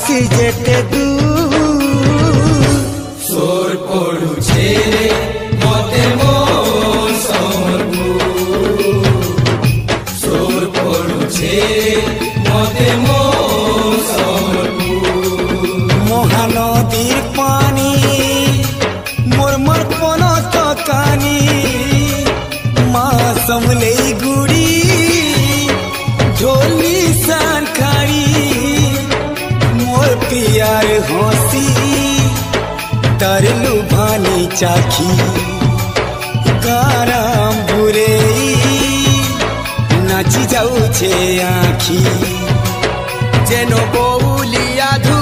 आसी जेते दू सोर पड़ू छे मते मोर समरपुर सोर पड़ू छे मते मोर समरपुर महानदीर पानी मोर मोर कोनो तकानी माँ समले गुड़ी ढोली सांखारी मोर पियार हंसी तरलू भानी चाखी काराम बुरे नाची जाऊ छे आखी जेनो बोलिया धू